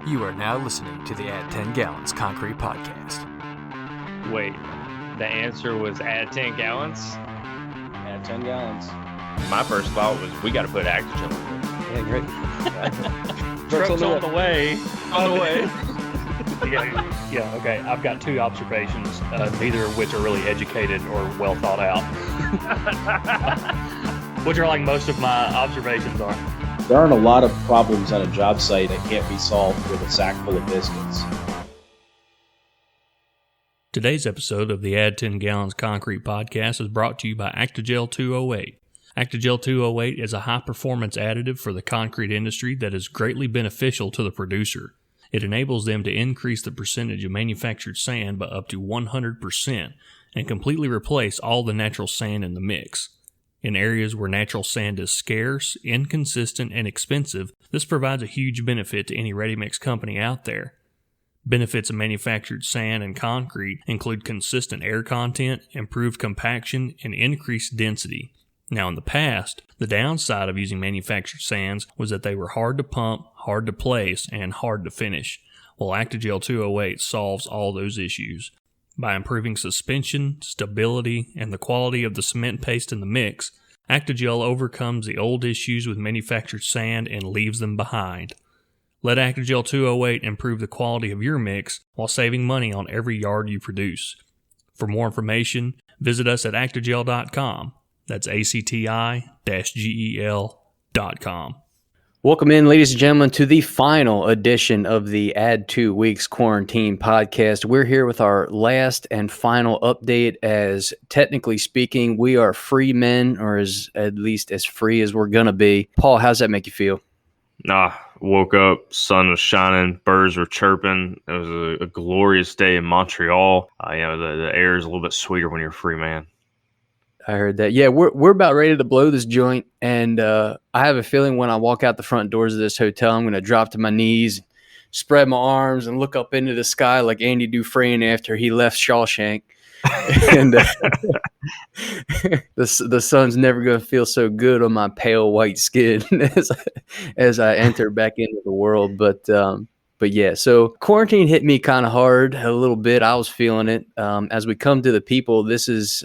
You are now listening to the Add 10 Gallons Concrete Podcast. Wait, the answer was add 10 gallons? Add 10 gallons. My first thought was we got to put Actigen in it. Yeah, great. Truck's on the way. On the way. Yeah, okay. I've got two observations, neither of which are really educated or well thought out. Which are like most of my observations are. There aren't a lot of problems on a job site that can't be solved with a sack full of biscuits. Today's episode of the Add 10 Gallons Concrete Podcast is brought to you by Actigel 208. Actigel 208 is a high-performance additive for the concrete industry that is greatly beneficial to the producer. It enables them to increase the percentage of manufactured sand by up to 100% and completely replace all the natural sand in the mix. In areas where natural sand is scarce, inconsistent, and expensive, this provides a huge benefit to any ready-mix company out there. Benefits of manufactured sand and concrete include consistent air content, improved compaction, and increased density. Now, in the past, the downside of using manufactured sands was that they were hard to pump, hard to place, and hard to finish. Well, Actigel 208 solves all those issues. By improving suspension, stability, and the quality of the cement paste in the mix, Actigel overcomes the old issues with manufactured sand and leaves them behind. Let Actigel 208 improve the quality of your mix while saving money on every yard you produce. For more information, visit us at actigel.com. That's ACTI-GEL.com. Welcome in, ladies and gentlemen, to the final edition of the Add 2 Weeks Quarantine Podcast. We're here with our last and final update as, technically speaking, we are free men, or at least as free as we're going to be. Paul, how's that make you feel? Woke up, sun was shining, birds were chirping. It was a glorious day in Montreal. The air is a little bit sweeter when you're a free man. I heard that. Yeah, we're about ready to blow this joint, and I have a feeling when I walk out the front doors of this hotel, I'm going to drop to my knees, spread my arms, and look up into the sky like Andy Dufresne after he left Shawshank. And the sun's never going to feel so good on my pale white skin as I enter back into the world. But yeah, so quarantine hit me kind of hard a little bit. I was feeling it. As we come to the people, this is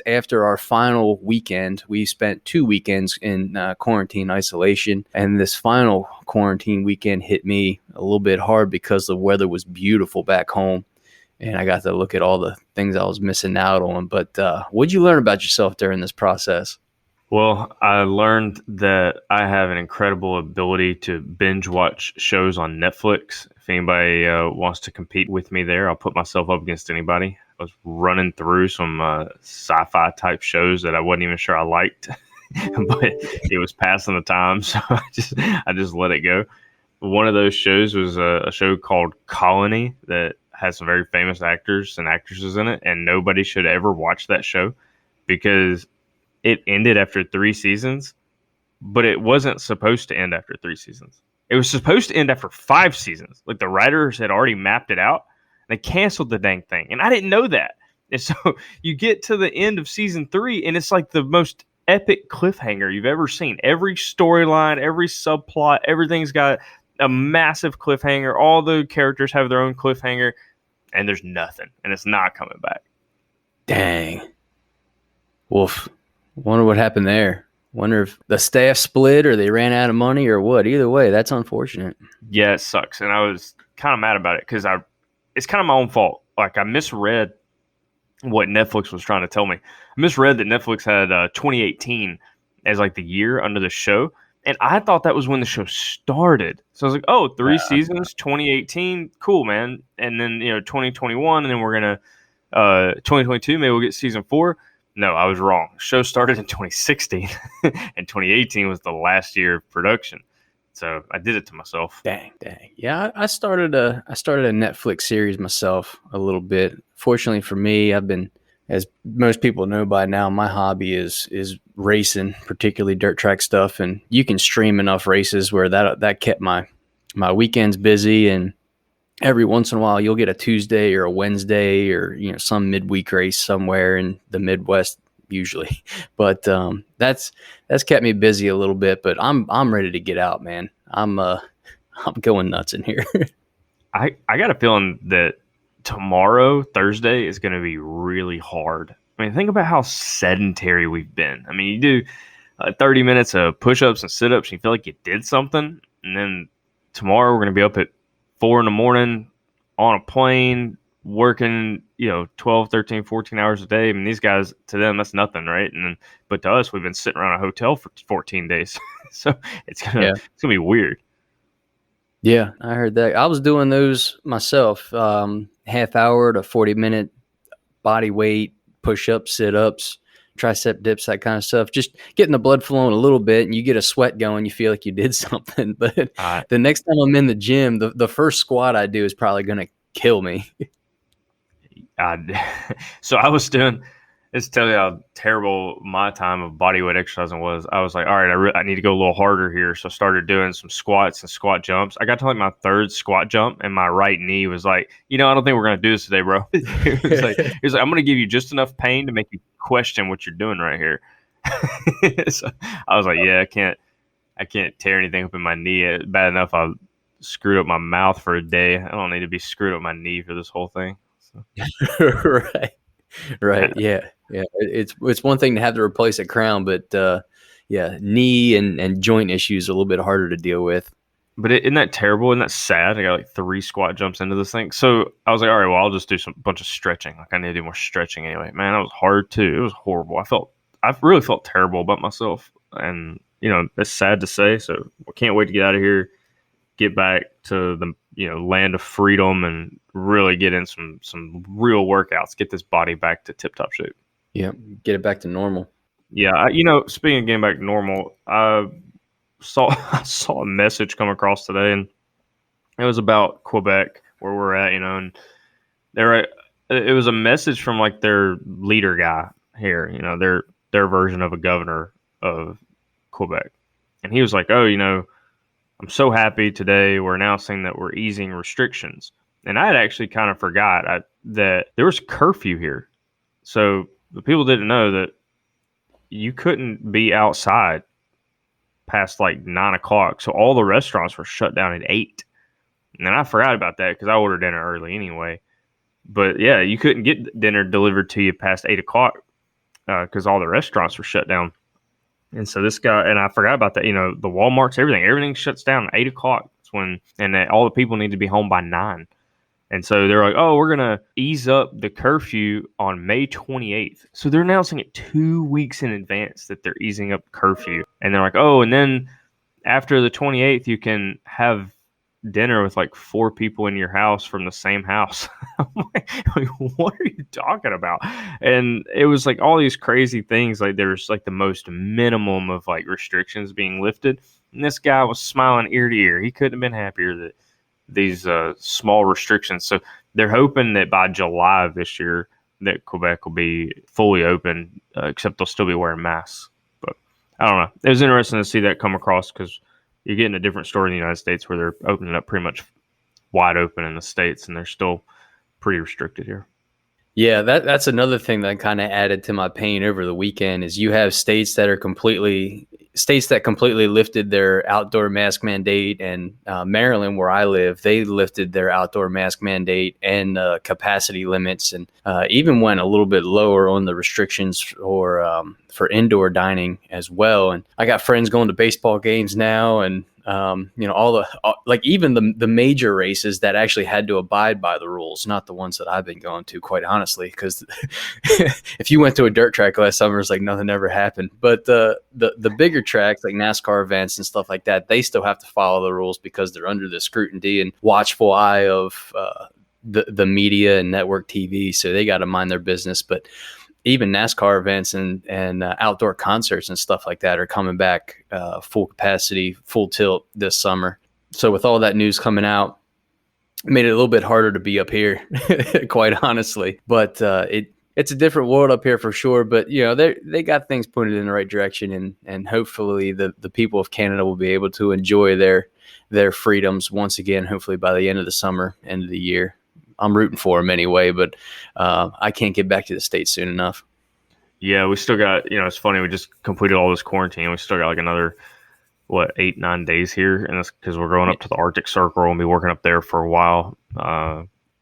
after our final weekend. We spent 2 weekends in quarantine isolation, and this final quarantine weekend hit me a little bit hard because the weather was beautiful back home, and I got to look at all the things I was missing out on. But what'd you learn about yourself during this process? Well, I learned that I have an incredible ability to binge watch shows on Netflix. If anybody wants to compete with me there, I'll put myself up against anybody. I was running through some sci-fi type shows that I wasn't even sure I liked, but it was passing the time, so I just let it go. One of those shows was a show called Colony that has some very famous actors and actresses in it, and nobody should ever watch that show because it ended after 3 seasons, but it wasn't supposed to end after 3 seasons. It was supposed to end after 5 seasons. Like, the writers had already mapped it out. They canceled the dang thing, and I didn't know that. And so you get to the end of season 3, and it's like the most epic cliffhanger you've ever seen. Every storyline, every subplot, everything's got a massive cliffhanger. All the characters have their own cliffhanger, and there's nothing, and it's not coming back. Dang. Woof. Wonder what happened there. Wonder if the staff split or they ran out of money or what. Either way, that's unfortunate. Yeah, it sucks. And I was kind of mad about it because it's kind of my own fault. Like, I misread what Netflix was trying to tell me. I misread that Netflix had 2018 as like the year under the show. And I thought that was when the show started. So I was like, oh, 3 seasons, 2018, cool, man. And then, 2021, and then we're going to 2022, maybe we'll get season 4. No, I was wrong. The show started in 2016, and 2018 was the last year of production. So I did it to myself. Dang. Yeah, I started a Netflix series myself a little bit. Fortunately for me, I've been, as most people know by now, my hobby is racing, particularly dirt track stuff, and you can stream enough races where that kept my weekends busy. And every once in a while, you'll get a Tuesday or a Wednesday or some midweek race somewhere in the Midwest, usually. But that's kept me busy a little bit. But I'm ready to get out, man. I'm I'm going nuts in here. I got a feeling that tomorrow, Thursday, is going to be really hard. I mean, think about how sedentary we've been. I mean, you do 30 minutes of push-ups and sit-ups, and you feel like you did something. And then tomorrow we're going to be up at 4 in the morning on a plane, working, 12, 13, 14 hours a day. I mean, these guys, to them, that's nothing, right? But to us, we've been sitting around a hotel for 14 days. So it's gonna be weird. Yeah, I heard that. I was doing those myself, half hour to 40-minute body weight, push-ups, sit-ups, tricep dips, that kind of stuff. Just getting the blood flowing a little bit, and you get a sweat going, you feel like you did something. But the next time I'm in the gym, the first squat I do is probably going to kill me. So I was doing, it's tell you how terrible my time of bodyweight exercising was. I was like, all right, I need to go a little harder here. So I started doing some squats and squat jumps. I got to like my third squat jump, and my right knee was like, I don't think we're going to do this today, bro. He was like, I'm going to give you just enough pain to make you question what you're doing right here. So I was like, yeah, I can't tear anything up in my knee. Bad enough I screwed up my mouth for a day. I don't need to be screwed up my knee for this whole thing. So. Right. Yeah. It's one thing to have to replace a crown, but knee and joint issues are a little bit harder to deal with. But isn't that terrible? Isn't that sad? I got like 3 squat jumps into this thing. So I was like, all right, well, I'll just do bunch of stretching. Like I need to do more stretching anyway. Man, that was hard too. It was horrible. I really felt terrible about myself, and that's sad to say. So I can't wait to get out of here, get back to the land of freedom, and really get in some real workouts. Get this body back to tip top shape. Yeah, get it back to normal. Yeah, speaking of getting back to normal, I saw a message come across today, and it was about Quebec, where we're at, and it was a message from like their leader guy here, their version of a governor of Quebec, and he was like, oh, I'm so happy today we're announcing that we're easing restrictions. And I had actually kind of forgot that there was curfew here. So the people didn't know that you couldn't be outside past like 9 o'clock. So all the restaurants were shut down at 8. And I forgot about that because I ordered dinner early anyway. But yeah, you couldn't get dinner delivered to you past 8 o'clock because all the restaurants were shut down. And so this guy, and I forgot about that, the Walmarts, everything shuts down at 8 o'clock. That's when, and all the people need to be home by 9. And so they're like, oh, we're going to ease up the curfew on May 28th. So they're announcing it 2 weeks in advance that they're easing up curfew. And they're like, oh, and then after the 28th, you can have dinner with like 4 people in your house from the same house. I'm like, what are you talking about? And it was like all these crazy things. Like there's like the most minimum of like restrictions being lifted. And this guy was smiling ear to ear. He couldn't have been happier that these small restrictions. So they're hoping that by July of this year that Quebec will be fully open, except they'll still be wearing masks. But I don't know. It was interesting to see that come across because you're getting a different story in the United States where they're opening up pretty much wide open in the States, and they're still pretty restricted here. Yeah, that's another thing that kind of added to my pain over the weekend is you have states that completely lifted their outdoor mask mandate, and Maryland, where I live, they lifted their outdoor mask mandate and capacity limits, and even went a little bit lower on the restrictions for indoor dining as well. And I got friends going to baseball games now, and even the major races that actually had to abide by the rules, not the ones that I've been going to, quite honestly, because if you went to a dirt track last summer, it's like nothing ever happened. But the bigger tracks like NASCAR events and stuff like that, they still have to follow the rules because they're under the scrutiny and watchful eye of the media and network TV. So they got to mind their business. But even NASCAR events and outdoor concerts and stuff like that are coming back full capacity, full tilt this summer. So with all that news coming out, it made it a little bit harder to be up here, quite honestly. But it's a different world up here for sure. But they got things pointed in the right direction, and hopefully the people of Canada will be able to enjoy their freedoms once again. Hopefully by the end of the summer, end of the year. I'm rooting for them anyway, but I can't get back to the States soon enough. Yeah, we still got, it's funny, we just completed all this quarantine. We still got like another what 8-9 days here, and that's because we're going up to the Arctic Circle and be working up there for a while.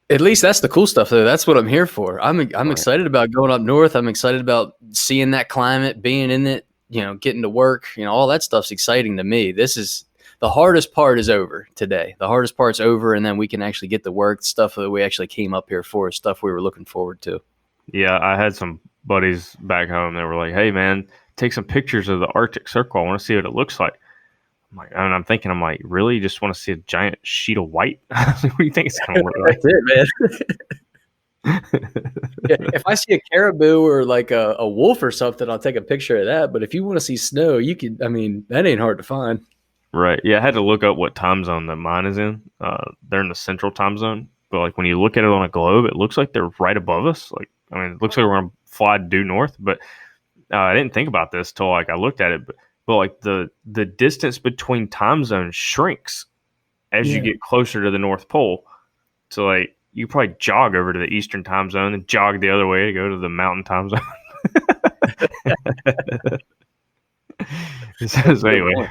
At least that's the cool stuff, though. That's what I'm here for. I'm Right. excited about going up north. I'm excited about seeing that climate, being in it, getting to work. All that stuff's exciting to me. This is the hardest part is over today. The hardest part's over, and then we can actually get to work. Stuff that we actually came up here for, stuff we were looking forward to. Yeah, I had some buddies back home that were like, "Hey, man, take some pictures of the Arctic Circle. I want to see what it looks like." I'm thinking, really? You just want to see a giant sheet of white? What do you think it's going to look like? That's it, man. Yeah, if I see a caribou or like a wolf or something, I'll take a picture of that. But if you want to see snow, you could. That ain't hard to find. Right. Yeah, I had to look up what time zone that mine is in. They're in the central time zone. But like when you look at it on a globe, it looks like they're right above us. It looks like we're going to fly due north. But I didn't think about this till I looked at it. But like the distance between time zones shrinks as you get closer to the North Pole. So like you probably jog over to the Eastern time zone and jog the other way to go to the Mountain time zone. So anyway,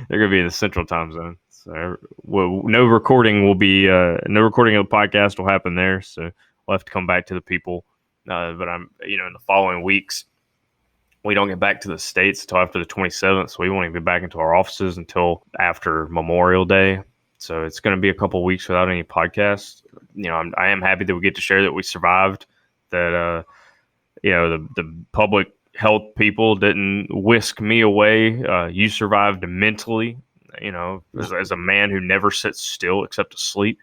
they're going to be in the Central time zone. So no recording of the podcast will happen there. So we'll have to come back to the people. But I'm, in the following weeks, we don't get back to the States until after the 27th. So we won't even be back into our offices until after Memorial Day. So it's going to be a couple weeks without any podcasts. I am happy that we get to share that we survived, that, the public health people didn't whisk me away. You survived mentally, as a man who never sits still except to sleep.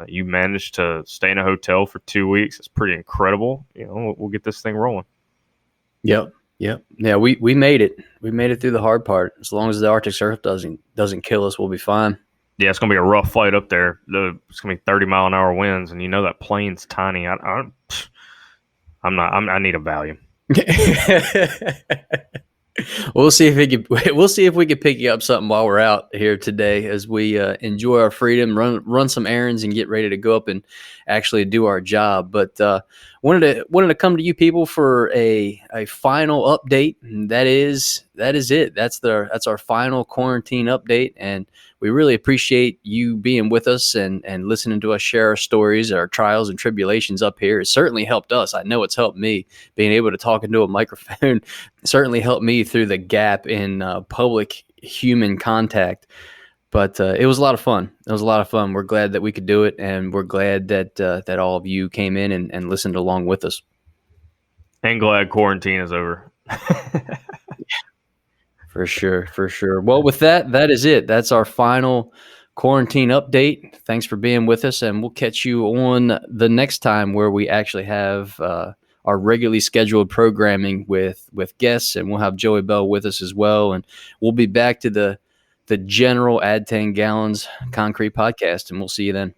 You managed to stay in a hotel for 2 weeks. It's pretty incredible. We'll get this thing rolling. Yep. Yeah, we made it. We made it through the hard part. As long as the Arctic Circle doesn't kill us, we'll be fine. Yeah, it's gonna be a rough flight up there. It's gonna be 30-mile-an-hour winds, and that plane's tiny. I need a Valium. We'll see if we can pick you up something while we're out here today, as we enjoy our freedom, run some errands, and get ready to go up and actually do our job. But wanted to come to you people for a final update, and that is it. That's our final quarantine update, and we really appreciate you being with us and listening to us share our stories, our trials and tribulations up here. It certainly helped us. I know it's helped me. Being able to talk into a microphone certainly helped me through the gap in public human contact. But it was a lot of fun. We're glad that we could do it, and we're glad that all of you came in and listened along with us. And glad quarantine is over. For sure. Well, with that is it. That's our final quarantine update. Thanks for being with us, and we'll catch you on the next time where we actually have our regularly scheduled programming with guests, and we'll have Joey Bell with us as well, and we'll be back to the general Add 10 Gallons Concrete podcast, and we'll see you then.